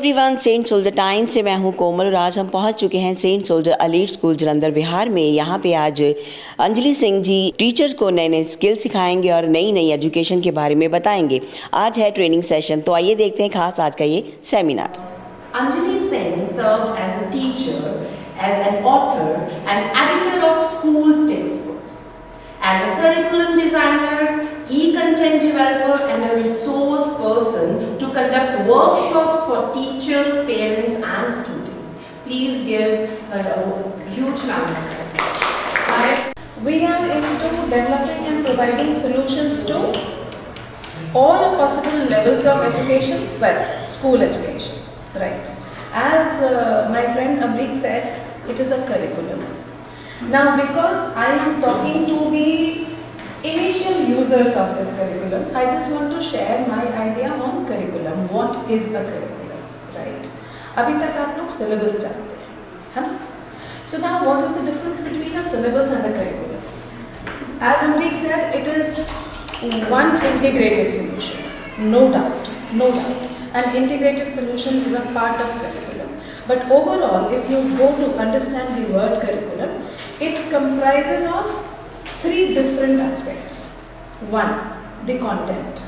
Everyone, Saint soldier time से मैं हूं कोमल और आज हम पहुंच चुके हैं saint soldier elite school Jalandhar Bihar में। यहां पे आज अंजलि सिंह जी टीचर्स को नए नए स्किल सिखाएंगे और नई नई एजुकेशन के बारे में बताएंगे। आज है ट्रेनिंग सेशन, तो आइए देखते हैं खास आज का ये seminar. Anjali Singh served as a teacher, as an author and editor of school textbooks, as a curriculum designer, e-content developer and a resource person to conduct workshops for teachers, parents and students. Please give her a huge round of applause. We are into developing and providing solutions to all possible levels of education, well, school education. Right. As my friend Amrik said, it is a curriculum. Now, because I am talking to the initial users of this curriculum, I just want to share my idea on curriculum. What is a curriculum? Right. अभी तक आप लोग syllabus जानते हैं, है ना? So now, what is the difference between a syllabus and a curriculum? As Amrik said, it is one integrated solution. No doubt. No doubt. An integrated solution is a part of curriculum. But overall, if you go to understand the word curriculum, it comprises of three different aspects. One, the content,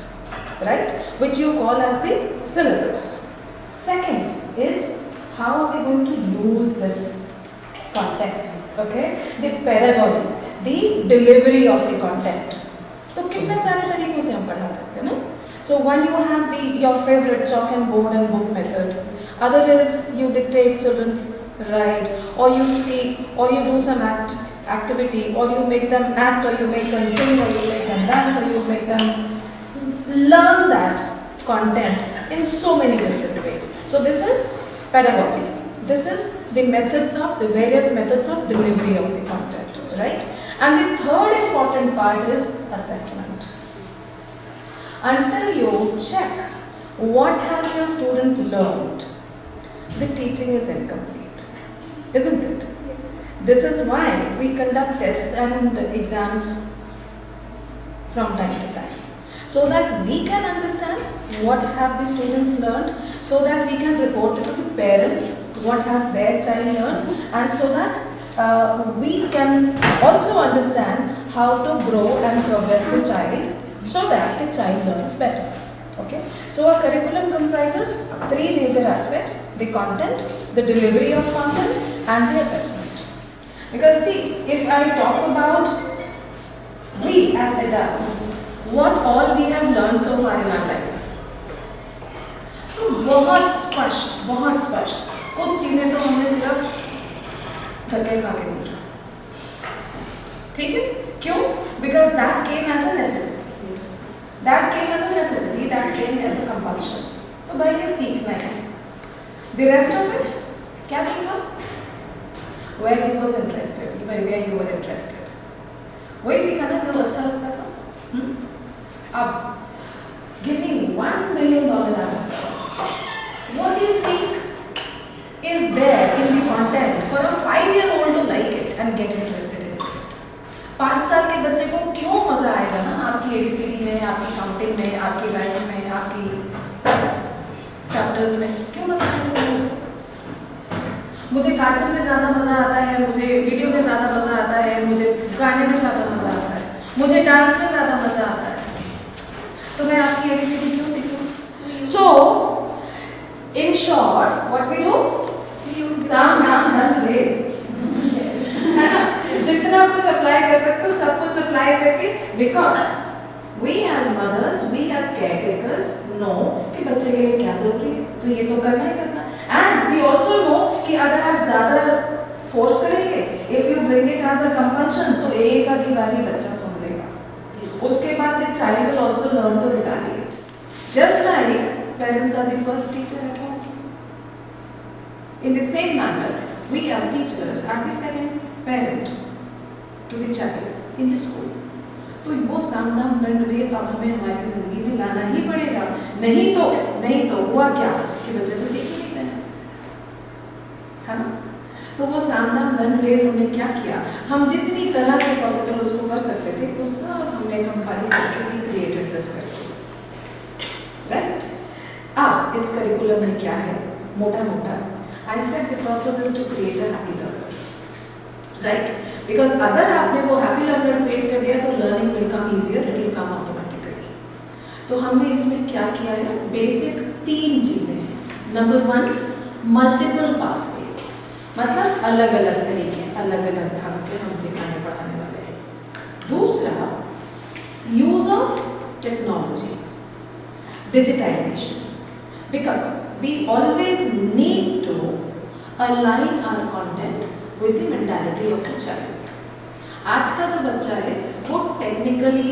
right, which you call as the syllabus. Second is how are we going to use this content, okay? The pedagogy, the delivery of the content. तो कितने सारे तरीकों से हम पढ़ा सकते हैं ना? So one, you have your favorite chalk and board and book method. Other is you dictate, children write, or you speak, or you do some activity, or you make them act, or you make them sing, or you make them dance, or you make them learn that content in so many different ways. So this is pedagogy. This is the various methods of delivery of the content, right? And the third important part is assessment. Until you check what has your student learned, the teaching is incomplete, isn't it? This is why we conduct tests and exams from time to time, so that we can understand what have the students learned, so that we can report it to the parents what has their child learned, and so that we can also understand how to grow and progress the child, so that the child learns better. Okay, so our curriculum comprises three major aspects: the content, the delivery of content, and the assessment. Because see, if I talk about we as adults, what all we have learned so far in our life, तो बहुत स्पष्ट कुछ चीजें तो हमने सिर्फ धक्के खा के सीखी, ठीक है? क्यों? Because that came as a necessity. That came as a necessity, that came as a compulsion. तो भाई ये सीखना है. The rest of it, क्या सीखा? Where you was interested, where you were interested. वही सीखा ना जो अच्छा लगता था. अब, give me $1 million answer. What do you think is there in the content for a 5-year-old to like it and get interested in it? 5 साल के बच्चे को क्यों मजा आएगा ना आपकी ABCD में, आपकी काउंटिंग में, आपकी लाइन्स में, आपकी चैप्टर्स में? क्यों मजा आएगा मुझे? मुझे कार्टून में ज़्यादा मज़ा आता है, मुझे वीडियो में ज़्यादा मज़ा आता है, मुझे गाने में ज़्यादा मज़ा आता है, मुझे डांस में ज़्यादा मज़ा आता है. तो मैं आपकी ABCD क्यों सीखूं? So, in short, what we do? साम नाम धन भेद, है ना? जितना कुछ अप्लाई कर सकते हो सब कुछ अप्लाई करके, because we as mothers, we as caretakers know कि बच्चे के लिए क्या जरूरी है, तो ये तो करना ही करना. And we also know कि अगर आप ज़्यादा फोर्स करेंगे, if you bring it as a compulsion, तो एक आधी बारी बच्चा सुन लेगा. उसके बाद the child will also learn to retaliate. Just like parents are the first teacher at home. In the same manner, we as teachers are the second parent to the child in the school. तो वो सामदान दंड भेद अब हमें हमारी जिंदगी में लाना ही पड़ेगा. नहीं तो हुआ क्या कि बच्चे तो सीख ही लेते हैं, है ना? तो वो सामदान दंड भेद हमने क्या किया? हम जितनी तरह से पॉसिबल उसको कर सकते थे, उस सब हमने कंपाइल करके भी क्रिएटेड दिस करिकुलम, राइट? अब इस करिकुलम में क्या है? मोटा मोटा, I said the purpose is to create a happy learner, right? Because अगर आपने वो happy learner create कर दिया तो learning will come easier, it will come automatically. तो हमने इसमें क्या किया है? Basic 3 चीज़ें हैं. Number 1, multiple pathways, मतलब अलग अलग तरीके, अलग अलग ढंग से हम सिखाने पढ़ाने वाले हैं. दूसरा, use of technology, digitization, because we always need to align our content with the mentality of the child. आज का जो बच्चा है वो टेक्निकली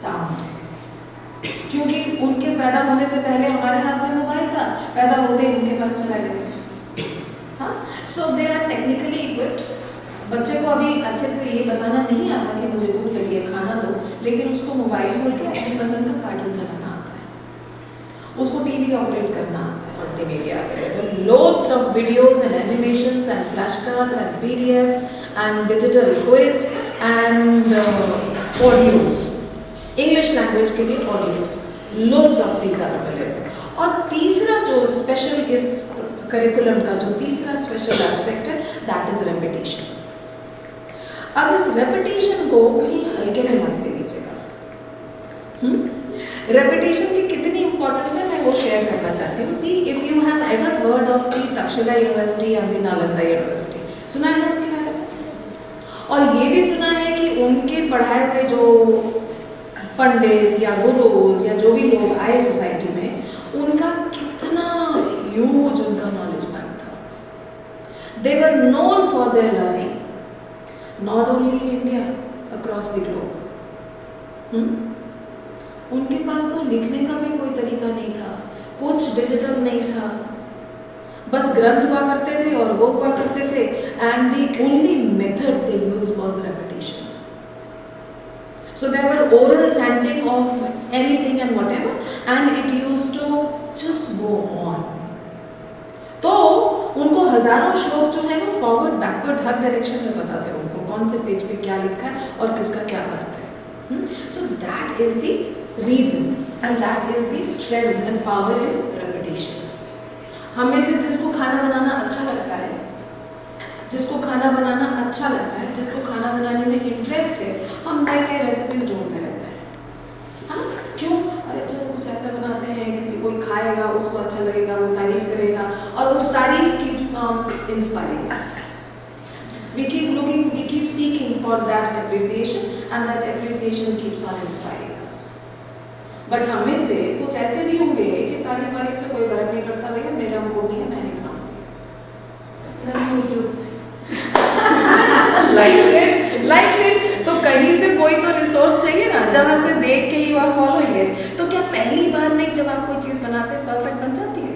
साउंड है, क्योंकि उनके पैदा होने से पहले हमारे हाथ में मोबाइल था, पैदा होते ही उनके पास चला गया. हाँ, सो दे आर टेक्निकली इक्विप्ड. बच्चे को अभी अच्छे से ये बताना नहीं आता कि मुझे भूख लगी है खाना दो, लेकिन उसको मोबाइल खोल के अपनी पसंद का कार्टून चलाना आता है, उसको टीवी ऑपरेट करना आता है, multimedia available, loads of videos and animations and flash cards and PDFs and digital quiz and audios, English language के लिए audios, loads of these are available. और तीसरा जो स्पेशल इस करिकुलम का जो तीसरा स्पेशल एस्पेक्ट है, दैट इज रेपिटेशन. अब इस रेपिटेशन को कहीं हल्के में मत ले लीजिएगा. रेपिटेशन की कितनी इंपॉर्टेंस है मैं वो शेयर करना चाहती हूँ. See, if you have ever heard of the Takshashila university and the Nalanda university, सुना है ना उनके बारे में? और ये भी सुना है कि उनके पढ़ाए हुए जो पंडित या गुरुज या जो भी लोग आए सोसाइटी में, उनका कितना ह्यूज उनका नॉलेज बैंक था. They were known for their learning, not only in India, across the globe. उनके पास तो लिखने का भी कोई तरीका नहीं था, कुछ डिजिटल नहीं था, बस ग्रंथ हुआ करते थे और वो हुआ करते थे, and the only method they use was repetition. So there were oral chanting of anything and whatever, and it used to just go on. तो उनको हजारों श्लोक जो है वो फॉरवर्ड बैकवर्ड हर डायरेक्शन में पता थे उनको, कौन से पेज पे क्या लिखा है और किसका क्या अर्थ है. So that is the reason and that is the strength and power in repetition. हमें से जिसको खाना बनाना अच्छा लगता है, जिसको खाना बनाना अच्छा लगता है, जिसको खाना बनाने में इंटरेस्ट है, हम नए नए रेसिपीज ढूंढते रहते हैं. हाँ, क्यों? अरे चलो कुछ ऐसा बनाते हैं, किसी कोई खाएगा, उसको अच्छा लगेगा, वो तारीफ करेगा, और वो तारीफ keeps on inspiring us. We keep looking, we keep seeking for that appreciation, and that appreciation keeps on inspiring us. But हमें से कुछ ऐसे भी होंगे कि तारीफ वारीफ से कोई फर्क नहीं पड़ता, भैया मेरा मूड नहीं है, मैं नहीं बनाऊंगी. Like it. तो कहीं से कोई तो रिसोर्स चाहिए ना, जहाँ से देख के यू आर फॉलोइंग इट. तो क्या पहली बार में जब आप कोई चीज़ बनाते हैं परफेक्ट बन जाती है?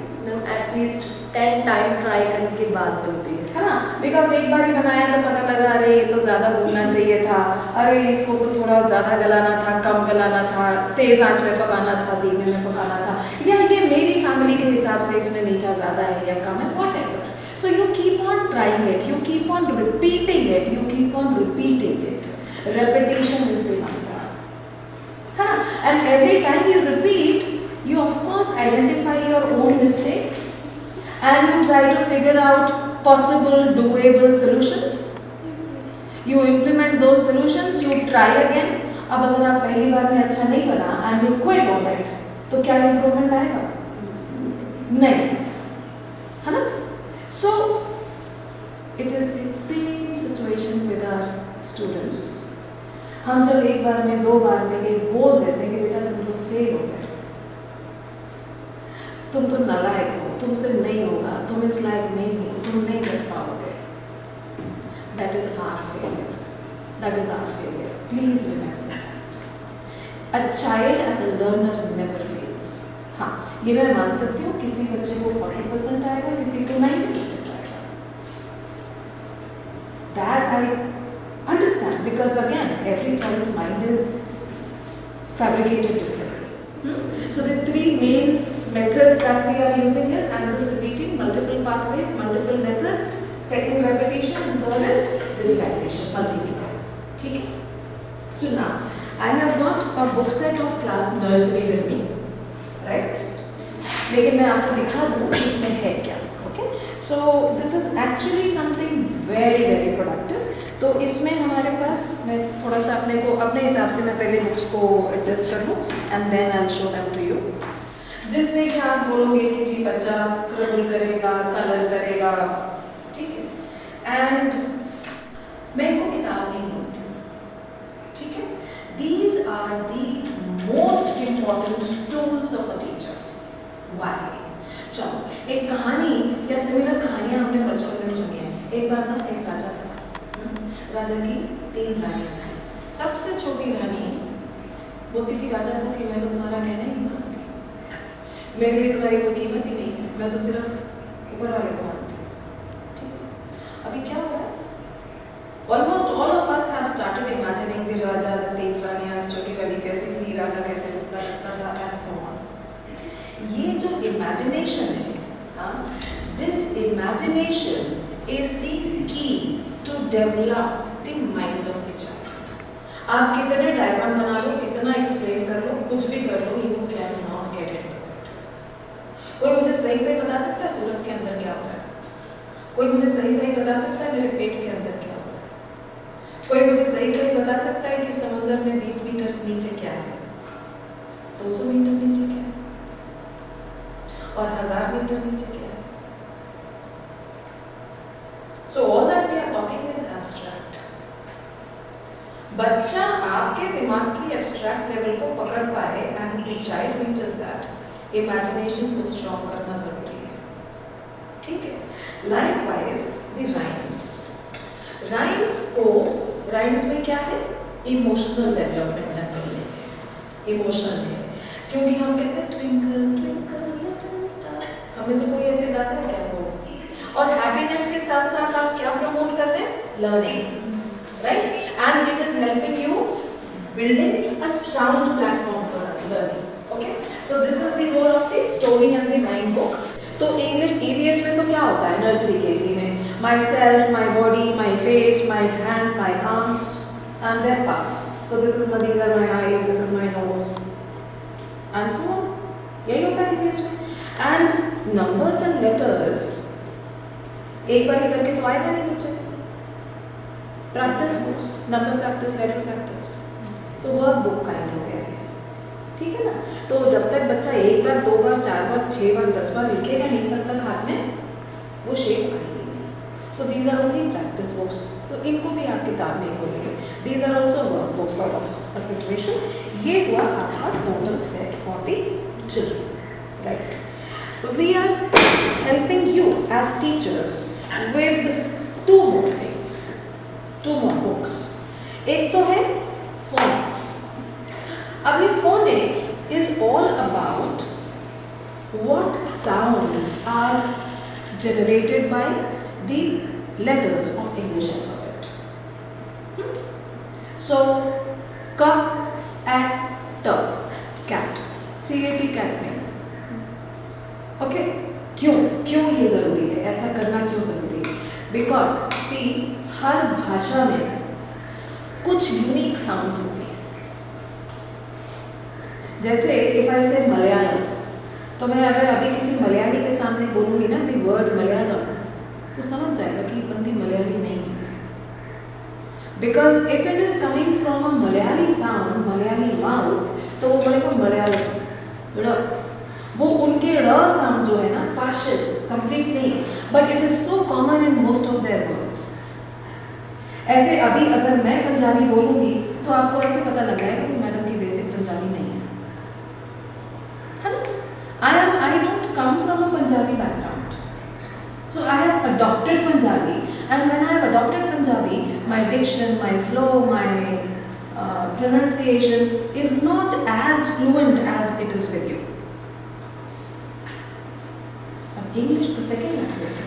एटलीस्ट 10 टाइम ट्राई करने के बाद बनती है ना. बिकॉज एक बार ही बनाया तो पता लगा अरे ये तो ज़्यादा भूनना चाहिए था, अरे इसको तो थोड़ा ज़्यादा गलाना था, कम गलाना था, तेज़ आंच में पकाना था, धीमे में पकाना था, या ये मेरी फैमिली के हिसाब से इसमें मीठा ज़्यादा है या कम है, whatever. So you keep on trying it, you keep on repeating it, you keep on repeating it. Repetition is the mantra. है ना? And every time you repeat, you of course identify your own mistakes and you try to figure out possible doable solutions. You implement those solutions, you try again. अब अगर आप पहली बार में अच्छा नहीं बना and you quit on it, तो क्या improvement आएगा? नहीं, है ना? So it is the same situation with our students. हम जब एक बार में, दो बार में ये बोल देते हैं कि बेटा तुम तो फेल हो गए, तुम तो नालायक हो, तुमसे नहीं होगा, तुम इस लायक नहीं हो, तुम नहीं कर पाओगे. That is our failure. That is our failure. Please remember that. A child as a learner never fails. हाँ, ये मैं मान सकती हूँ किसी बच्चे को 40% आएगा, किसी को 90% आएगा. That I understand because again every child's mind is fabricated differently. So the 3 main methods that we are using is, I am just repeating, multiple pathways, multiple methods, second repetition, and third is digitization, multiplier. ठीक है? So now I have got a book set of class nursery with me. Right? लेकिन मैं आपको दिखा दूँ कि इसमें है क्या. Okay, so this is actually something very very productive. तो इसमें हमारे पास, मैं थोड़ा सा अपने हिसाब से मैं पहले बुक्स को एडजस्ट कर लूँ and then I will show them to you. जिसमें कि आप बोलोगे कि जी बच्चा स्क्रबल करेगा, कलर करेगा, ठीक है, एंड मैं इनको किताब नहीं बोलती हूँ, ठीक है. These are the most important tools of a teacher. Why? चलो, एक कहानी या सिमिलर कहानियाँ हमने बचपन में सुनी है. एक बार ना एक राजा था. राजा की 3 रानियाँ थी. सबसे छोटी रानी बोलती थी राजा को कि मैं तो तुम्हारा कहना ही नहीं मानूंगी, मेरे लिए तुम्हारी कोई कीमत ही नहीं है, मैं तो सिर्फ ऊपर वाले को मानती हूँ. ठीक है, अभी क्या हो रहा है? Almost all of us have started imagining the Raja, the 3 रानियाँ, छोटी वाली कैसी थी, राजा कैसे गुस्सा करता था, एंड सो ऑन. ये जो इमेजिनेशन है, this imagination is the key to develop the mind of the child. आप कितने डायग्राम बना लो, कितना एक्सप्लेन कर लो, कुछ भी कर लो, you can not get it. कोई मुझे सही सही बता सकता है सूरज के अंदर क्या हो रहा है? कोई मुझे सही सही बता सकता है मेरे पेट के अंदर क्या हो रहा है? कोई मुझे सही सही बता सकता है कि समुद्र में 20 मीटर नीचे क्या है, 200 मीटर नीचे क्या है, और 1000 मीटर नीचे क्या है? So all that we are talking is abstract. बच्चा आपके दिमाग की abstract level को पकड़ पाए and the child reaches that, imagination को strong करना जरूरी है. ठीक है. Likewise the rhymes. Rhymes में क्या है? Emotional development करने है. Emotional है. क्योंकि हम कहते हैं twinkle twinkle little star. हमें से कोई ऐसे गाता है क्या? वो. और हैप्पीनेस के साथ साथ आप क्या प्रमोट कर रहे हैं? Learning, right? And it is helping you building a sound platform for learning. Okay, so this is the role of the story and the rhyme book. तो इंग्लिश ईवीएस में तो क्या होता है नर्सरी केजी में? My self, my body, my face, my hand, my arms and their parts. So this is these are my eyes, this is my nose and so on. यही होता है EVS में. एंड नंबर्स एंड लेटर्स एक बार करके तो आएगा नहीं बच्चे. Practice books, number practice, letter practice, तो वर्क बुक काइंड हो गया है. ठीक है ना. तो जब तक बच्चा 1 बार 2 बार 4 बार 6 बार 10 बार लिखेगा नहीं, तब तक हाथ में वो शेप आएगी नहीं. So these are only practice books. तो इनको भी आप किताब नहीं खोलेंगे. These are also work books of a situation. ये हुआ आपका total set for the children, right? We are helping you as teachers with 2 more things, 2 more books. एक तो है phonics. अब ये phonics is all about what sounds are generated by the letters of English alphabet. So, ka, at, t, cat, cat, cat नहीं. Okay, क्यों ये ज़रूरी है? ऐसा करना क्यों ज़रूरी है? बिकॉज सी, हर भाषा में कुछ यूनिक साउंड्स होती हैं. जैसे इफ आई से मलयालम, तो मैं अगर अभी किसी मलयाली के सामने बोलूँगी ना द वर्ड मलयालम, वो समझ जाएगा कि बंदी मलयाली नहीं है. Because if it is coming from a Malayali sound, Malayali mouth, तो वो बोलेगा मलयालम. वो उनके ड़ साउंड जो है ना, पार्शियल, कंप्लीट नहीं, but it is so common in most of their words. ऐसे अभी अगर मैं पंजाबी बोलूँगी तो आपको ऐसे पता लग जाएगा कि मैडम की बेसिक पंजाबी नहीं है ना. I don't come from a Punjabi background, so I have adopted Punjabi, and when I have adopted Punjabi, my diction, my flow, my pronunciation is not as fluent as it is with you. English तो second language है,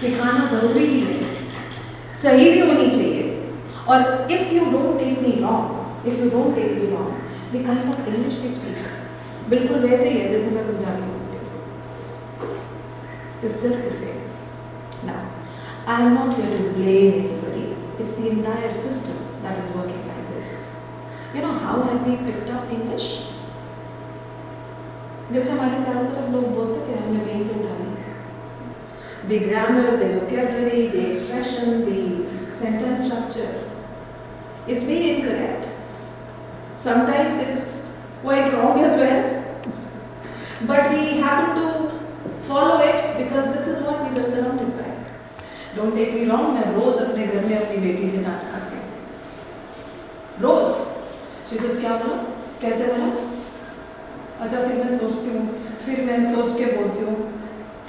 सिखाना ज़रूरी भी है, सही भी होनी चाहिए. और if you don't take me wrong, the kind of English we speak बिल्कुल वैसे ही है जैसे मैं पंजाबी बोलती हूँ. It's just the same. Now I am not here to blame anybody, it's the entire system that is working like this. You know how have we picked up English? जैसे हमारे चारों तरफ लोग बोलते थे हमने वहीं से उठा ली. The grammar, the vocabulary, the expression, the sentence structure is being incorrect. Sometimes it's quite wrong as well. But we happen to follow it because this is what we were surrounded by. Don't take me wrong, मैं रोज अपने घर में अपनी बेटी से डांट खाती हूँ. रोज. She says क्या बोला? कैसे बोला? अच्छा फिर मैं सोचती हूँ, फिर मैं सोच के बोलती हूँ,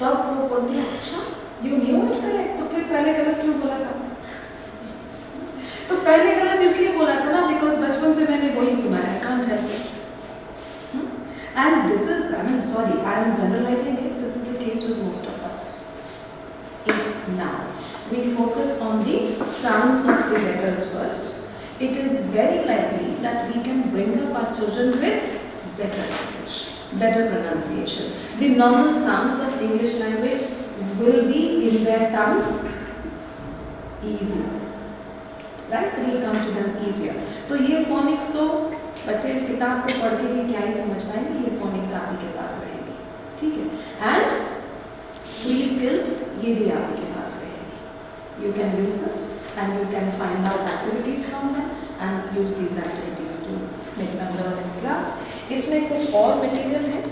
तब वो बोलती है अच्छा you knew it correct, तो फिर पहले गलत क्यों बोला था? तो पहले गलत इसलिए बोला था ना because बचपन से मैंने वही सुना है, can't help it. And this is, I mean, sorry, I am generalizing it. This is the case with most of us. If now we focus on the sounds of the letters first, it is very likely that we can bring up our children with better English, better pronunciation. The normal sounds of English language will be in their tongue easier. Right? It will come to them easier. तो ये phonics तो बच्चे इस किताब को पढ़ के भी क्या ही समझ पाएंगे, ये फोनिक्स आप ही के पास रहेंगी, ठीक है. एंड फ्री स्किल्स ये भी आप ही के पास रहेंगी. You can use this and you can find out activities from them and use these activities to make them learn in class. इसमें कुछ और मटेरियल है,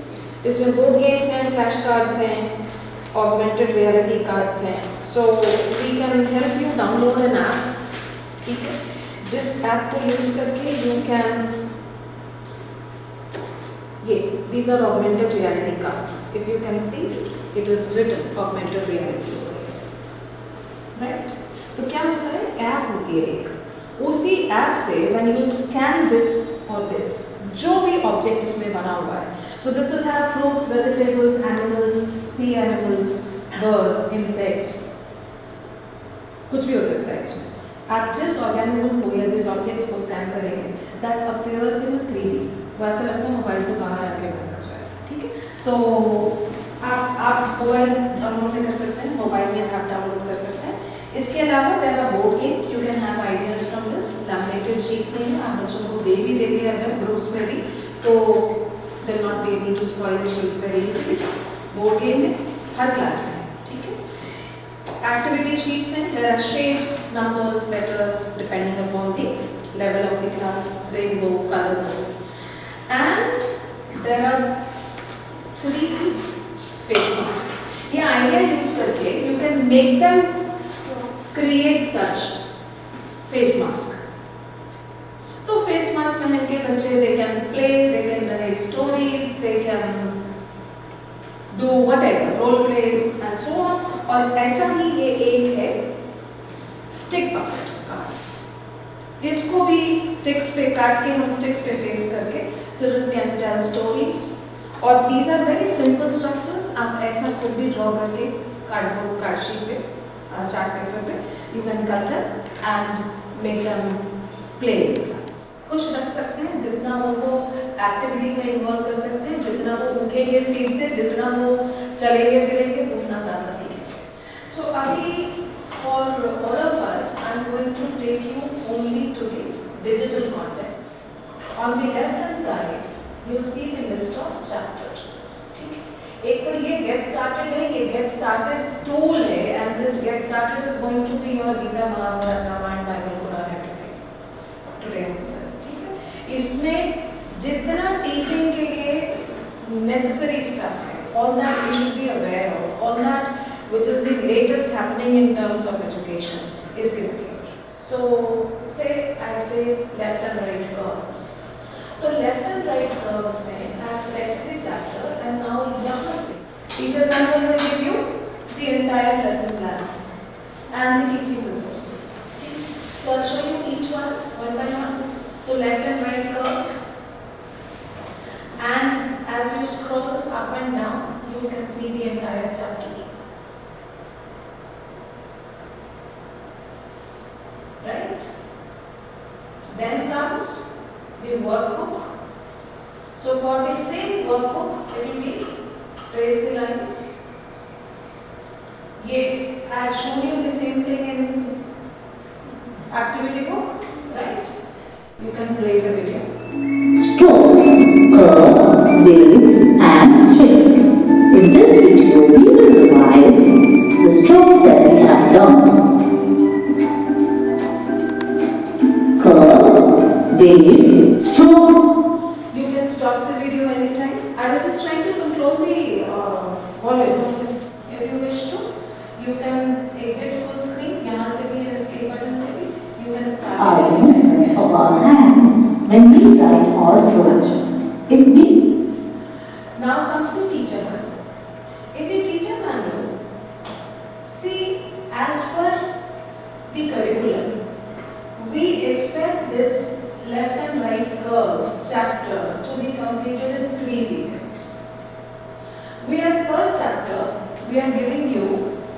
इसमें बोर्ड गेम्स हैं, फ्लैश कार्ड्स हैं, ऑगमेंटेड रियलिटी कार्ड्स हैं. So we can help you download an app, ठीक है, जिस ऐप को यूज करके you can these are augmented reality cards. If you can see, it is written augmented reality over here, right? तो क्या होता है, ऐप होती है एक, उसी ऐप से when you will scan this or this, जो भी ऑब्जेक्ट इसमें बना हुआ है, so this will have fruits, vegetables, animals, sea animals, birds, insects, कुछ भी हो सकता है इसमें. आप जिस ऑर्गेनिज्म को या जिस ऑब्जेक्ट को स्कैन करेंगे, that appears in a 3D. वो ऐसा लगता है मोबाइल से बाहर आके वर्क कर रहा है, ठीक है. तो आप मोबाइल डाउनलोड कर सकते हैं, मोबाइल में ऐप डाउनलोड कर सकते हैं. इसके अलावा there are board games, you can have ideas from this. Laminated sheets नहीं है, आप बच्चों को दे भी देंगे अगर ग्रुप्स में भी, तो they will not be able to spoil the sheets very easily. Board game में हर क्लास में, ठीक है. एक्टिविटी शीट्स हैं, there are shapes, numbers, letters depending upon the level of the class, rainbow, colours. And there are 3 face masks. ये idea use करके you can make them create such face mask. तो face mask पहन के बच्चे they can play, they can narrate stories, they can do whatever, role plays and so on. और ऐसा ही ये एक है stick puppets का. इसको भी sticks पे काट के, हम sticks पे paste करके children can tell stories. और these are very simple structures. आप ऐसा खुद भी ड्रॉ करके कार्डबोर्ड कार्ड शीट पे, चार्ट पेपर पे you can cut them and make them play in class. खुश रख सकते हैं, जितना उनको एक्टिविटी में इन्वॉल्व कर सकते हैं, जितना वो उठेंगे सीट से, जितना वो चलेंगे फिरेंगे, उतना ज़्यादा सीखेंगे. So अभी for all of us, I'm going to take you only to the digital content. On the left hand side, you will see the list of chapters. ठीक है. एक तो ये get started है, ये get started tool है, and this get started is going to be your Gita, Mahabharata, Ramayana, Bible, Quran, everything. Today on class, ठीक है. इसमें जितना teaching के लिए necessary stuff है, all that we should be aware of, all that which is the latest happening in terms of education is given here. So say I say left and right curves. तो left and right curves में I have selected the chapter and now यहाँ से teacher ma'am will give you the entire lesson plan and the teaching resources. So I will show you each one by one. So left and right curves, and as you scroll up and down you can see the entire chapter. Right? Then comes the workbook. So for the same workbook, it will be trace the lines. I had shown you the same thing in activity book, right? You can play the video. Strokes, curves, waves and In this video, we will revise the strokes that we have done. Curves, waves, strokes. You can stop the video anytime. I was just trying to control the volume. If you wish to, you can exit full screen. यहाँ से भी escape button से भी. You can start. Are the movements of our hand when we write or draw. If we Now comes the teacher manual. In the teacher manual, see, as per the curriculum, we expect this left and right curves chapter to be completed in 3 periods. We are per chapter, we are giving you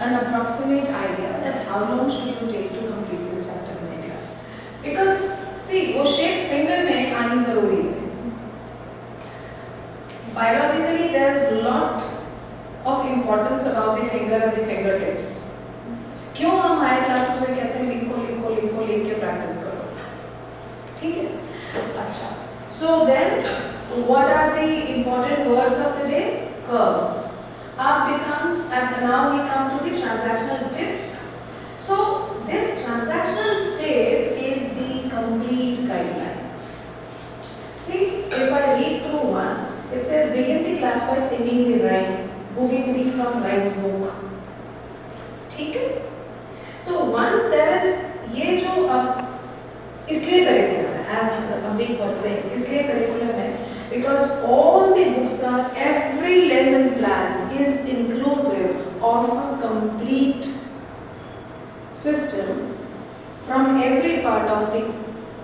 an approximate idea that how long should you take to complete this chapter in the class. Because see, वो shape finger में आनी जरूरी है. Biologically, there is a lot of importance about the finger and the fingertips. क्यों हम higher classes में कहते हैं लिखो लिख के practice करो, ठीक है? अच्छा. So then, what are the important words of the day? Curves. Now we come to the transactional tips. So this transactional tip is the complete guideline. See, if I read through one. It says begin the class by singing the rhyme. Boogie boogie from Rhymes book. ठीक है? So one there is ये जो अब इसलिए curriculum है as Abhi was saying इसलिए curriculum है because all the books are every lesson plan is inclusive of a complete system from every part of the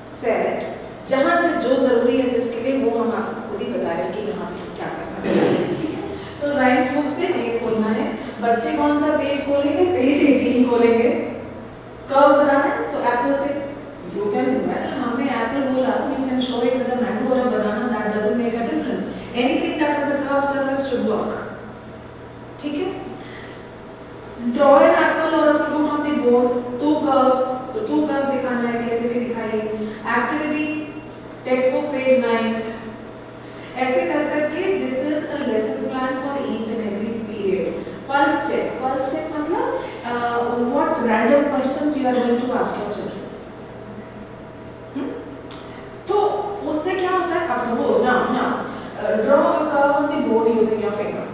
set. जहाँ से जो जरूरी है जिसके लिए वो हम आपको खुद ही बता रहे हैं कि यहाँ पे क्या करना है, ठीक है? सो राइम्स बुक से ये खोलना है. बच्चे कौन सा पेज खोलेंगे? पेज 18 खोलेंगे. कर्व बनाना है तो एप्पल से यू कैन हमने एप्पल बोला you can show it with a mango और a banana that doesn't make a difference. Anything that is a curve surface should work, ठीक है? ड्रॉ एन एप्पल और a fruit on the board. Two curves दिखाना है, कैसे भी दिखाइए. Activity text book page 9. ऐसे कर करके this is a lesson plan for each and every period. Pulse check मतलब what random questions you are going to ask your children. तो उससे क्या होता है? अब सपोज ना draw a curve on the board using your finger.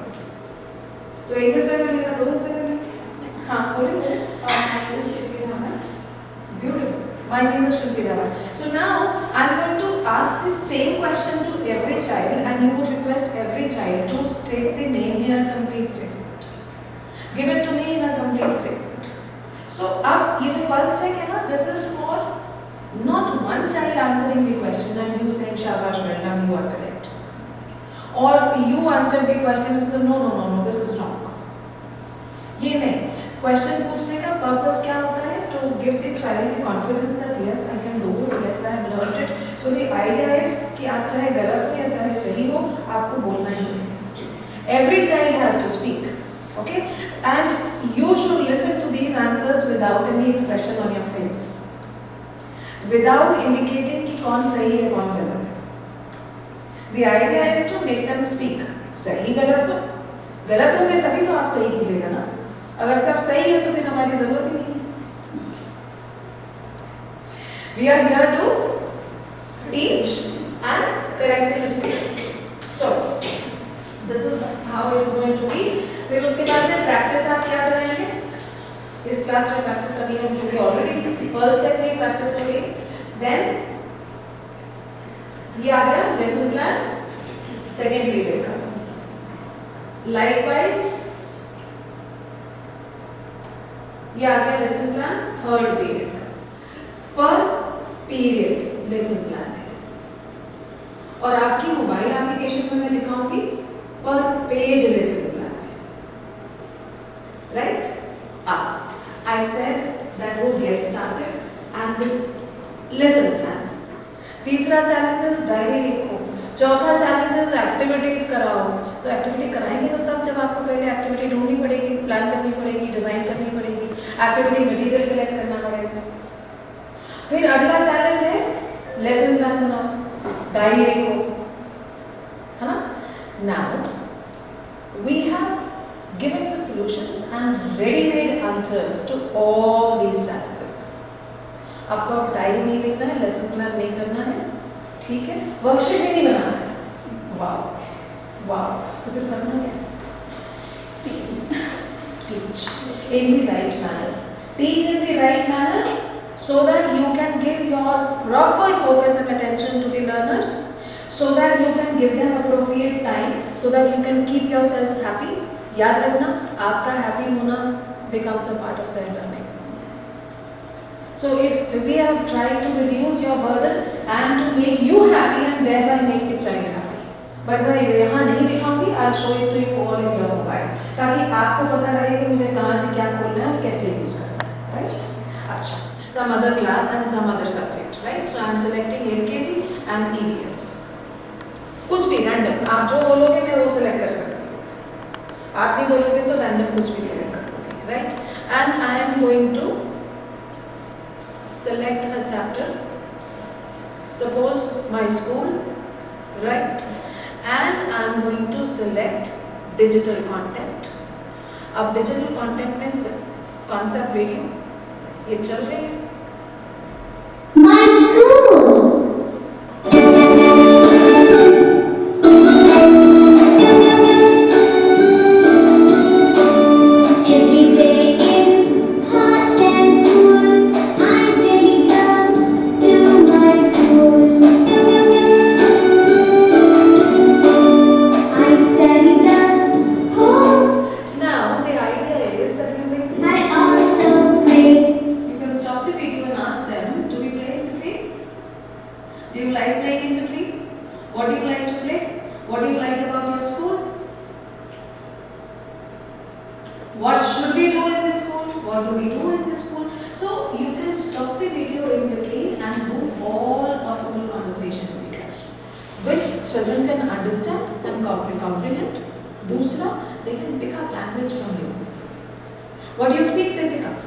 तो एक बच्चा कर लेगा, दो बच्चा कर लेगा. हाँ बोलिए. Beautiful. My name is Shilpi Dhawan. So now I am going to ask the same question to every child and you would request every child to state the name in a complete statement. Give it to me in a complete statement. So अब ये जो pulse check है ना, this is for not one child answering the question and you saying shabash well done, you are correct. Or you answered the question and said no, this is wrong. ये नहीं. Question पूछने का purpose क्या होता है? To give the child the confidence that yes I can do it, yes I have learned it. So the idea is कि आप चाहे गलत हो या चाहे सही हो, आपको बोलना ही है. Every child has to speak, okay? And you should listen to these answers without any expression on your face, without indicating कि कौन सही है कौन गलत है. The idea is to make them speak. सही गलत होंगे तभी तो आप सही कीजिएगा ना. अगर सब सही है तो फिर हमारी जरूरत ही नहीं. We are here to teach and correct the mistakes. So this is how it is going to be. फिर उसके बाद में practice आप क्या करेंगे? इस क्लास में practice अभी हम क्योंकि already first set में practice हो गई. Then ये आ गया lesson plan second period का. Likewise ये आ गया लेसन प्लान थर्ड पीरियड का. पर पीरियड लेसन प्लान है और आपकी मोबाइल एप्लीकेशन में मैं दिखाऊंगी पर पेज लेसन प्लान है. राइट? आई सेड दैट वो get started and this lesson plan. तीसरा चैलेंज इज डायरी लिखो. चौथा चैलेंज इज एक्टिविटीज कराओ. तो एक्टिविटी कराएंगे तो तब जब आपको पहले एक्टिविटी ढूंढनी पड़ेगी, प्लान करनी पड़ेगी, डिजाइन करनी पड़ेगी, एक्टिविटी मटेरियल कलेक्ट करना पड़ेगा. फिर अगला चैलेंज है लेसन प्लान बनाओ, डायरी लिखो, है ना. Now We have given you solutions and ready-made answers to all these challenges. आपको अब डायरी नहीं लिखना है, लेसन प्लान नहीं करना है, ठीक है? वर्कशीट भी नहीं बनाना है। वाह, वाह, तो फिर करना क्या? Teach in the right manner. Teach in the right manner so that you can give your proper focus and attention to the learners, so that you can give them appropriate time, so that you can keep yourselves happy. याद रखना, आपका happy होना becomes a part of their learning. So if we have tried to reduce your burden and to make you happy and thereby make the child happy. But मैं यहाँ नहीं दिखाऊंगी, I show it to you all in your mobile, ताकि आपको पता रहे कि मुझे कहाँ से क्या खोलना है और कैसे यूज करना है, राइट? अच्छा, some other class and some other subject, right? So I am selecting LKG and EVS, कुछ भी रैंडम, आप जो बोलोगे मैं वो सिलेक्ट कर सकती हूँ, आप नहीं बोलोगे तो रैंडम कुछ भी सिलेक्ट कर लोगे, right? And I am going to select a chapter, suppose my school, right? And I am going to select digital content. अब digital content में concept video ये चल रही है। My school. Every day is hot and cool. I daily come to my school. I study the whole. Now the idea is that you make I also play. you can stop the video and ask them, do we play in between? Do you like playing in between? What do you like to play? What do you like about your school? What should we do in the school? What do we do in the school? So you can stop the video in between and do all possible conversation in the class, which children can understand and comprehend. Dusra, they can pick up language from you. What you speak, they pick up.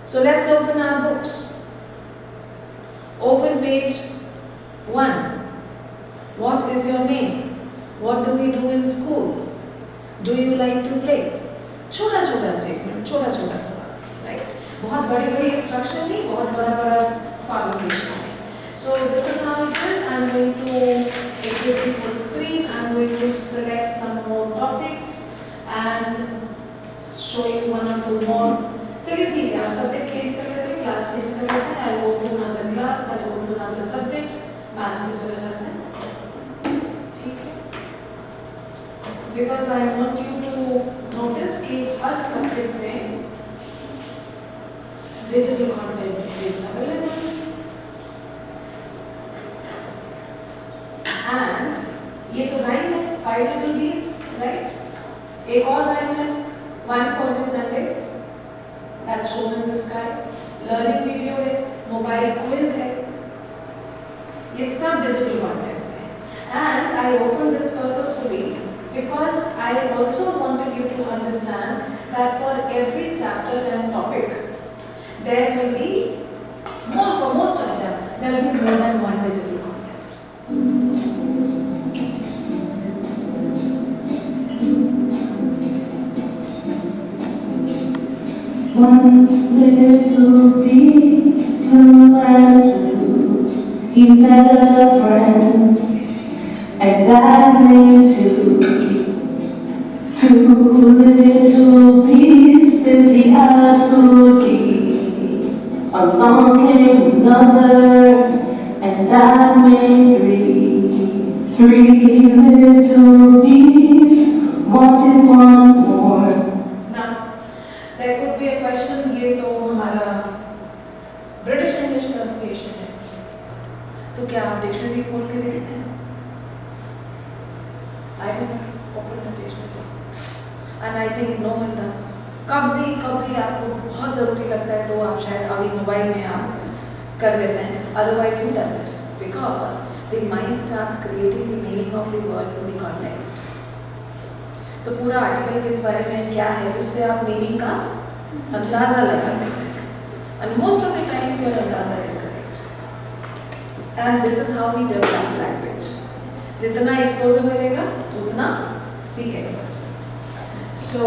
So let's open our books. Open page 1. What is your name? What do we do in school? Do you like to play? छोटा छोटा statement, छोटा छोटा सवाल, right? बहुत बड़ी बड़ी instruction नहीं, बहुत बड़ा बड़ा कॉन्वर्सेशन नहीं. So this is how it is. I'm going to exit the full screen. I'm going to select some more topics and show you one or two more. चलिए ठीक है, सब्जेक्ट चेंज कर लेते हैं, क्लास चेंज कर लेते हैं. I'll go to another class, I'll go to another subject. Maths में चले जाते हैं, ठीक है? Because I want you to notice कि हर सब्जेक्ट में digital content is available. And ये तो राइम है, 5 little bees, right? एक और राइम है, one for the Sunday, that's shown in the sky. Learning video है, मोबाइल क्विज है, ये सब डिजिटल कंटेंट है. And I opened this purposefully because I also wanted you to understand that for every chapter and topic, there will be more, for most of them, there will be more than one digital content. One little bee flew and flew. He met a friend, and that made two. Two little bees with the apple tree. Along came another, and that made three. Three little bees wanted one more. Now, there could be a question, ये तो हमारा British English pronunciation है, तो क्या आप dictionary खोल के देखते हैं? I don't open the dictionary, and I think no one does. कभी कभी आपको बहुत ज़रूरी लगता है तो आप शायद अभी मोबाइल में आप कर लेते हैं, otherwise who does it? Because the mind starts creating the meaning of the words in the context. तो पूरा आर्टिकल किस बारे में क्या है उससे आप मीनिंग का अंदाजा लगा सकते हैं. And most of the times your अंदाजा is correct. And this is how we develop language. जितना एक्सपोजर मिलेगा उतना सीखेगा बच्चा। So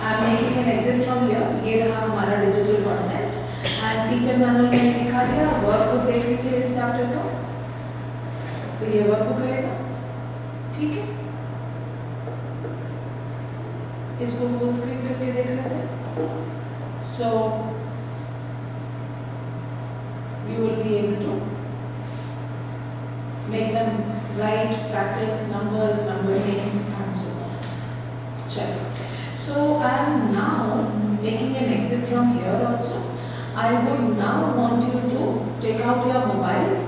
I am making an exit from here. ये रहा हमारा digital content and teacher manual मैंने दिखा दिया। वर्कबुक देख लीजिए इस चैप्टर का, तो ये वर्कबुक रहेगा, ठीक है। इसको फुल स्क्रीन करके देख लेते हैं। सो you will be able to make them write, practice numbers, number names and so on. Check. So I am now making an exit from here also. I would now want you to take out your mobiles,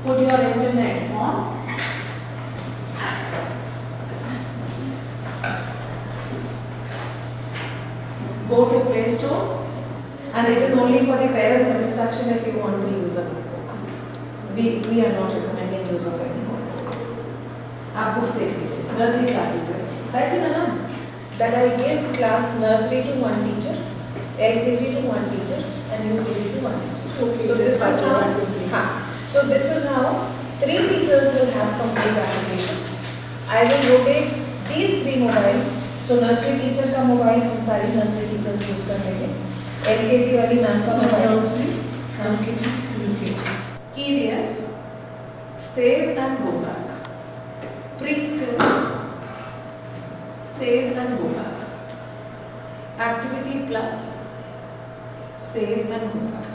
put your internet on, go to Play Store. And it is only for the parent satisfaction if you want to use a notebook. We are not recommending use of any notebook. आप books देख लीजिए, nursery classes exactly ना, that I gave class nursery to one teacher, LKG to one teacher, and UKG to one teacher. Okay, So this is how. हाँ. So this is how 3 teachers will have complete application. I will rotate these 3 mobiles. So nursery teacher का mobile हम सारी nursery teachers use कर लेंगे। LKG वाली ma'am का mobile EVS, save and go back. Pre-skills, save and go back. Activity plus, save and go back.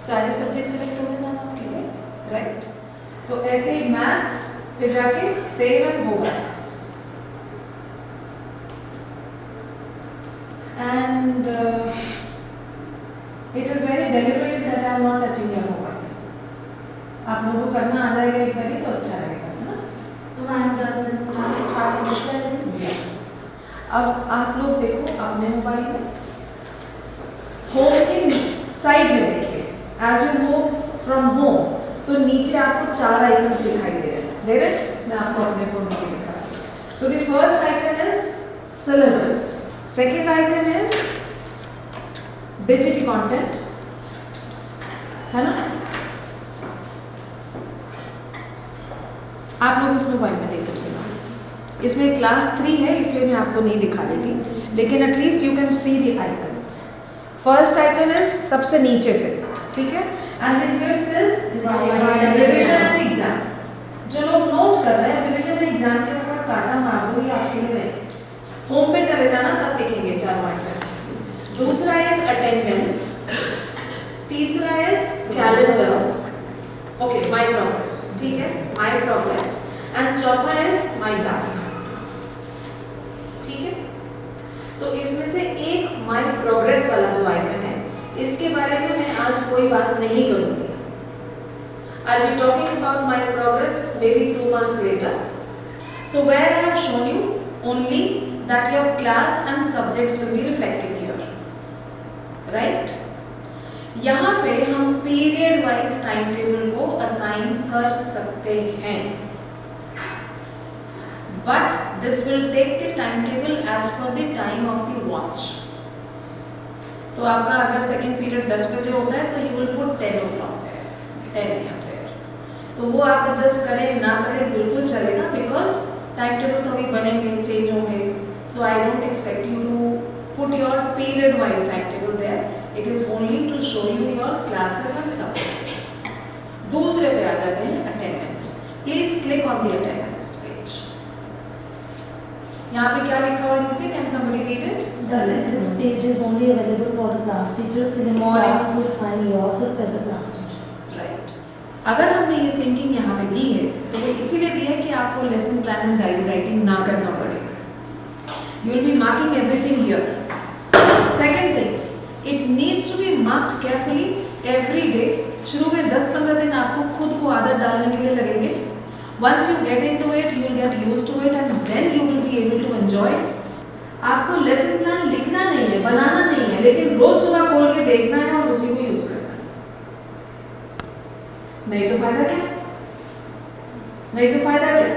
सारे subject select हो गए मैम आपके लिए, राइट? तो ऐसे ही मैथ्स पे जाके save and go back. And it is very deliberate that I am not touching your mobile. आप लोगों को करना आ जाएगा एक बारी तो अच्छा रहेगा, है ना? Yes. अब आप लोग देखो अपने मोबाइल में, होम के साइड में देखिए। As you move from home, तो नीचे आपको 4 आइकन्स दिखाई दे रहे हैं। दे रहे? मैं आपको अपने फोन में दिखा रही हूँ। So the first icon is syllabus. Second icon is digital content, है ना? आप लोग इस मोबाइल में देख लीजिए। इसमें क्लास 3 है इसलिए मैं आपको नहीं दिखा रही थी, लेकिन at least you can see the icons. First icon is सबसे नीचे से, ठीक है? And the fifth is revision and exam. जो लोग नोट कर रहे हैं रिवीजन एंड एग्जाम के ऊपर काटा मार दो, ये आपके लिए नहीं। होम पे चले जाना तब देखेंगे 4 आइकन। दूसरा इज अटेंडेंस, तीसरा is calendar, okay my progress, ठीक है, माय प्रोग्रेस, एंड चौथा इज माय टास्क, ठीक है? तो इसमें से एक माय प्रोग्रेस वाला जो आइकन है, इसके बारे में मैं आज कोई बात नहीं करूंगी। I will be talking about my progress may be 2 months later. So where I have shown you only that your class and subjects will be reflected here, right? यहाँ पे हम पीरियड वाइज टाइम टेबल को assign कर सकते हैं, but this will take the time table as per the time of the watch. तो आपका अगर सेकेंड पीरियड 10 बजे होता है तो you will put 10 o'clock there, 10 AM there। तो वो आप एडजस्ट करें ना करें बिल्कुल चलेगा, बिकॉज टाइम टेबल तो अभी बनेंगे, चेंज होंगे। So I don't expect you to put your period wise time table there, it is only to show you your classes and subjects. दूसरे पे आ जाते हैं attendance. Please click on the attendance page. यहाँ पे क्या लिखा हुआ है नीचे? Can somebody read it? Sir, this page is only available for the class teachers. In the morning, would sign yourself as a class teacher. Right. अगर हमने ये सिंकिंग यहाँ पे दी है तो वो इसीलिए दी है कि आपको lesson plan and diary writing ना करना पड़े। You will be marking everything here. Second thing, it needs to be marked carefully every day. शुरू में 10-15 दिन आपको खुद को आदत डालने के लिए लगेंगे। Once you get into it, you will get used to it and then you will be able to enjoy. आपको लेसन प्लान लिखना नहीं है, बनाना नहीं है, लेकिन रोज सुबह खोल के देखना है और उसी को यूज करना है। नहीं तो फायदा क्या? नहीं तो फायदा क्या?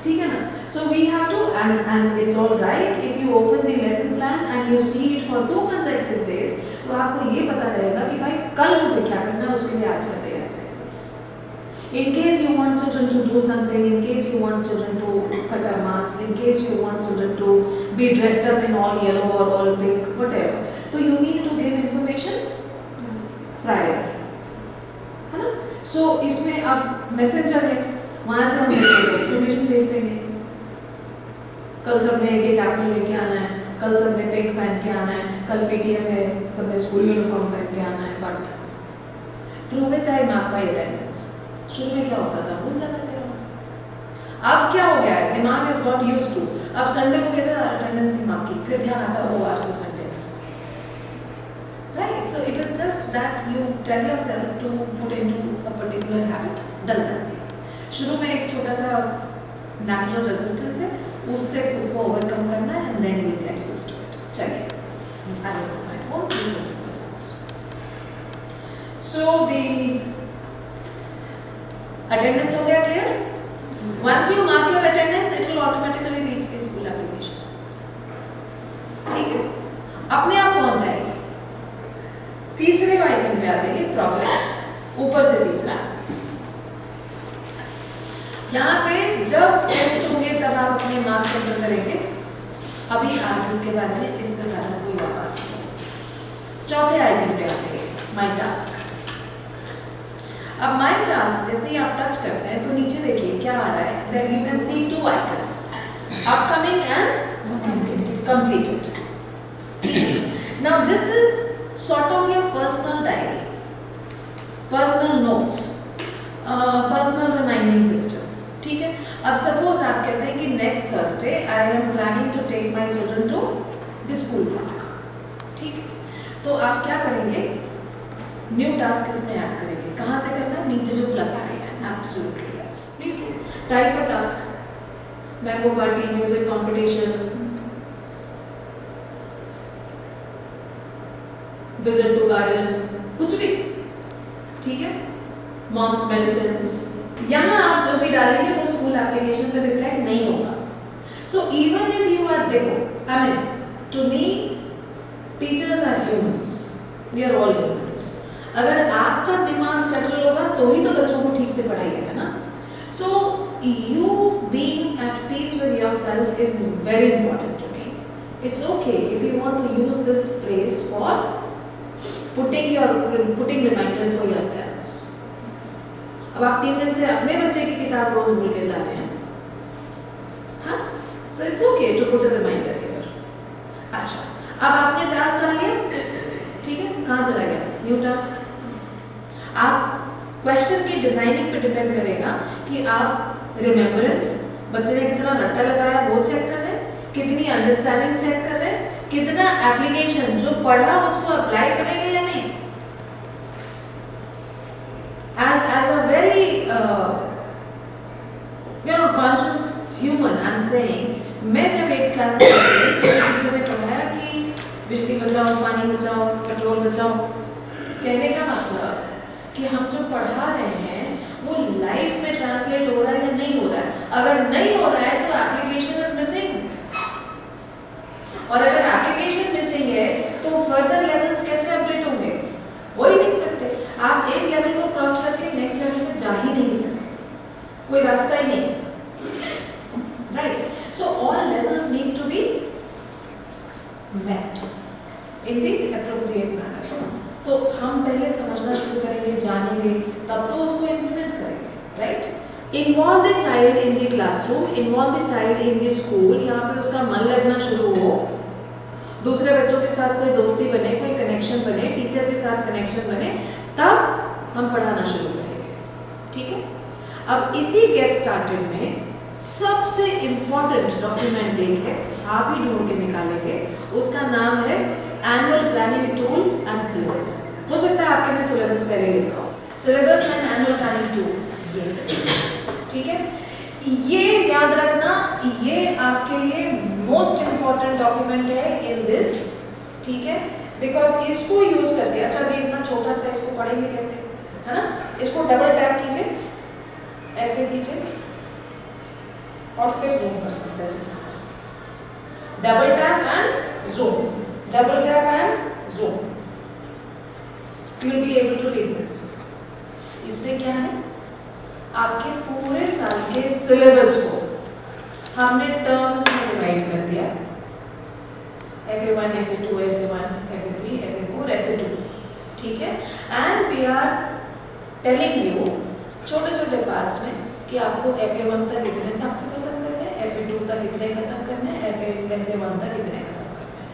ठीक है ना? So we have to, and it's all right if you open the lesson plan and you see it for 2 consecutive days, तो आपको ये पता रहेगा कि भाई कल मुझे क्या करना है, उसके लिए आज का तैयार करें। In case you want children to do something, in case you want children to cut a mask, in case you want children to be dressed up in all yellow or all pink, whatever. So you need to give information prior, है ना? So इसमें अब messenger है, वहाँ से हम information भेज देंगे। कल सबने एक एप्पल लेके आना है, कल सबने पिंक पहन के आना है, कल पीटीएम है, सबने स्कूल यूनिफॉर्म पहन के आना है। But through which I mark my attendance. शुरू में क्या होता था, भूल जाते थे लोग। अब क्या हो गया है, दिमाग इज नॉट यूज्ड टू। अब संडे को कहते अटेंडेंस भी मार्क की, फिर ध्यान आता है वो आज तो संडे है, right? So it is just that you tell yourself to put into a particular habit, dull जाती है। शुरू में एक छोटा सा नेचुरल रेजिस्टेंस है, उससे खुद को ओवरकम करना है, and then you get used to it. चलिए, I will put my phone, please open my phone. So the attendance हो गया clear? Once you mark your attendance, it will automatically reach the school application. ठीक है? अपने आप पहुंच जाएगी। तीसरे आइकन पे आ जाइए, प्रोग्रेस, ऊपर से तीसरा। यहाँ पे जब टेस्ट होंगे तब आप अपने मार्क एंटर करेंगे। अभी आज इसके बारे में इससे ज्यादा कोई और बात नहीं। चौथे आइकन पे आ जाइए, माई टास्क। अब माई टास्क जैसे ही आप टच करते हैं तो नीचे देखिए क्या आ रहा है, there you can see two icons, upcoming and completed. Now this is sort of your personal diary, personal notes, personal reminding system. ठीक है? अब सपोज आप कहते हैं कि next Thursday I am planning to take my children to the school park. ठीक है? तो आप क्या करेंगे, न्यू टास्क इसमें ऐड करेंगे। कहाँ से करना है, नीचे जो प्लस है, absolutely yes. Please type a task, mango party, music competition, visit to garden, कुछ भी। ठीक है? Mom's medicines. यहाँ आप जो भी डालेंगे वो स्कूल एप्लीकेशन पे रिफ्लेक्ट नहीं होगा। So even if you are, देखो, I mean to me teachers are humans, we are all humans. अगर आपका दिमाग सेटल होगा तो ही तो बच्चों को ठीक से पढ़ाइएगा ना। So you being at peace with yourself is very important to me. It's okay if you want to use this phrase for putting reminders for yourselves. अब आप 3 दिन से अपने बच्चे की किताब रोज भूल के जा रहे हैं, हाँ, so it's okay to put a reminder here. अच्छा, अब आपने टास्क डाल लिया, ठीक है? कहाँ चला गया न्यू टास्क? आप क्वेश्चन की डिजाइनिंग पे डिपेंड करेगा कि आप रिमेम्बरेंस, बच्चे ने कितना रट्टा लगाया वो चेक कर रहे हैं, कितनी अंडरस्टैंडिंग चेक कर रहे हैं, कितना एप्लीकेशन जो पढ़ा उसको अप्लाई करेंगे या नहीं। as a very conscious human I'm saying, मैं जब 8th क्लास में थी तो टीचर ने पढ़ाया कि बिजली बचाओ, पानी बचाओ, पेट्रोल बचाओ। कहने का मतलब कि हम जो पढ़ा रहे हैं वो लाइफ में ट्रांसलेट हो रहा है या नहीं हो रहा है। अगर नहीं हो रहा है तो एप्लीकेशन इज मिसिंग, और अगर एप्लीकेशन मिसिंग है तो फर्दर लेवल्स कैसे अपडेट होंगे, हो ही नहीं सकते। आप एक लेवल को क्रॉस करके नेक्स्ट लेवल में जा ही नहीं सकते, कोई रास्ता ही नहीं, right? So all levels need to be met in the appropriate manner। तो हम पहले समझना शुरू करेंगे, जानेंगे, तब तो उसको इम्प्लीमेंट करेंगे, right? Involve the child in the classroom, involve the child in the school. यहाँ पे उसका मन लगना शुरू हो, दूसरे बच्चों के साथ कोई दोस्ती बने, कोई कनेक्शन बने, टीचर के साथ कनेक्शन बने, तब हम पढ़ाना शुरू करेंगे। ठीक है? अब इसी गेट स्टार्टेड में सबसे इम्पोर्टेंट डॉक्यूमेंट एक है, आप ही ढूंढ के निकालेंगे, उसका नाम है annual planning tool and syllabus. हो सकता है आपके में सिलेबस पहले लिखा हो, syllabus and annual planning tool. ठीक है? ये याद रखना, ये आपके लिए मोस्ट इम्पॉर्टेंट डॉक्यूमेंट है इन दिस। ठीक है? बिकॉज इसको यूज करके, अच्छा अभी इतना छोटा सा, इसको पढ़ेंगे कैसे, है ना? इसको डबल टैप कीजिए, ऐसे कीजिए और फिर जूम कर सकते हैं। Double tap and zoom, double tap and zoom, you will be able to read this. इसमें क्या है, सिलेबस को हमने टर्म्स में डिवाइड कर दिया, FA1, FA2, SA1, FA3, FA4, SA2, ठीक है। And we are telling you छोटे छोटे पार्ट्स में कि आपको FA1 तक इतने चैप्टर खत्म करने हैं, FA2 तक इतने खत्म करने हैं, SA1 तक इतने खत्म करने हैं।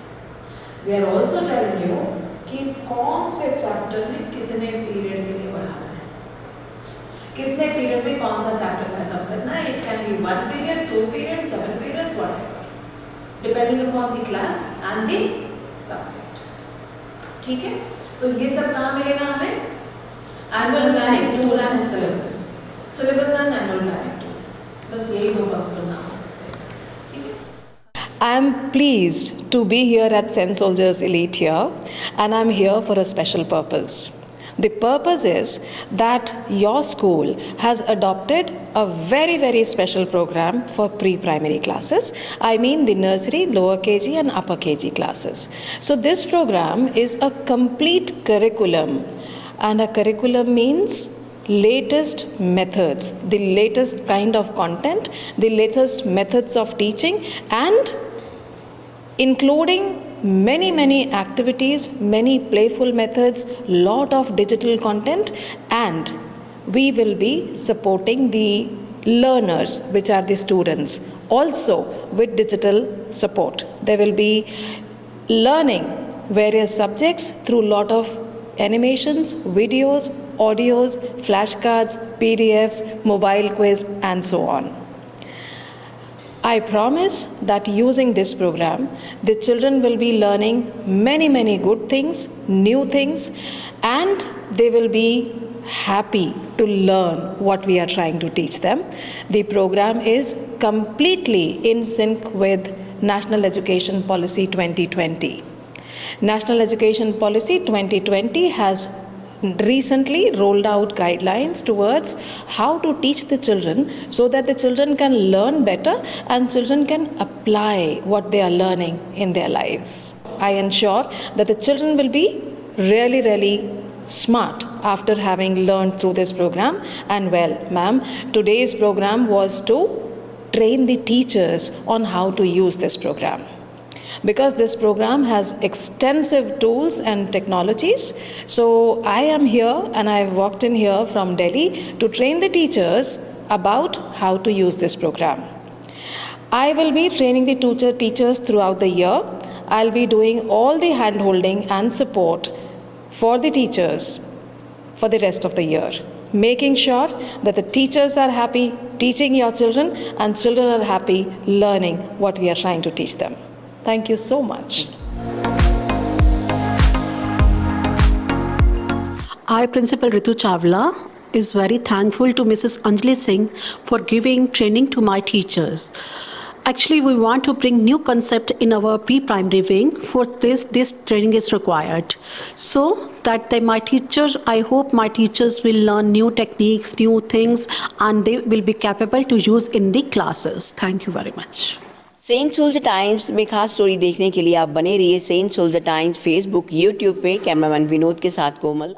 We are also telling you कि कौन से चैप्टर में कितने पीरियड के लिए पढ़ाना है, कितने पीरियड में कौन सा चैप्टर खत्म करना है। It can be 1 period, 2 period, 7 periods, whatever, depending upon the class and the subject, ठीक है। तो ये सब कहाँ मिलेगा हमें? Annual planning tool and syllabus, syllabus and annual planning tool, बस यही दो पॉसिबल नाम हो सकते हैं, ठीक है। I am pleased to be here at St. Soldiers Elite here, and I am here for a special purpose. The purpose is that your school has adopted a very, very special program for pre-primary classes. I mean the nursery, lower KG and upper KG classes. So this program is a complete curriculum, and a curriculum means latest methods, the latest kind of content, the latest methods of teaching, and including many activities, many playful methods, lot of digital content, and we will be supporting the learners, which are the students, also with digital support. They will be learning various subjects through lot of animations, videos, audios, flashcards, PDFs, mobile quiz, and so on. I promise that using this program, the children will be learning many good things, new things, and they will be happy to learn what we are trying to teach them. The program is completely in sync with National Education Policy 2020. National Education Policy 2020 has recently rolled out guidelines towards how to teach the children so that the children can learn better and children can apply what they are learning in their lives. I ensure that the children will be really smart after having learned through this program. And well, ma'am, today's program was to train the teachers on how to use this program. Because this program has extensive tools and technologies, so I am here and I have walked in here from Delhi to train the teachers about how to use this program. I will be training the teachers throughout the year. I'll be doing all the hand-holding and support for the teachers for the rest of the year, making sure that the teachers are happy teaching your children and children are happy learning what we are trying to teach them. Thank you so much. I, Principal Ritu Chawla, is very thankful to Mrs. Anjali Singh for giving training to my teachers. Actually, we want to bring new concept in our pre-primary wing. For this training is required. So that my teachers, I hope my teachers will learn new techniques, new things, and they will be capable to use in the classes. Thank you very much. Saint soldier times में खास story देखने के लिए आप बने रहिए saint soldier times Facebook YouTube पे। Cameraman Vinod के साथ कोमल।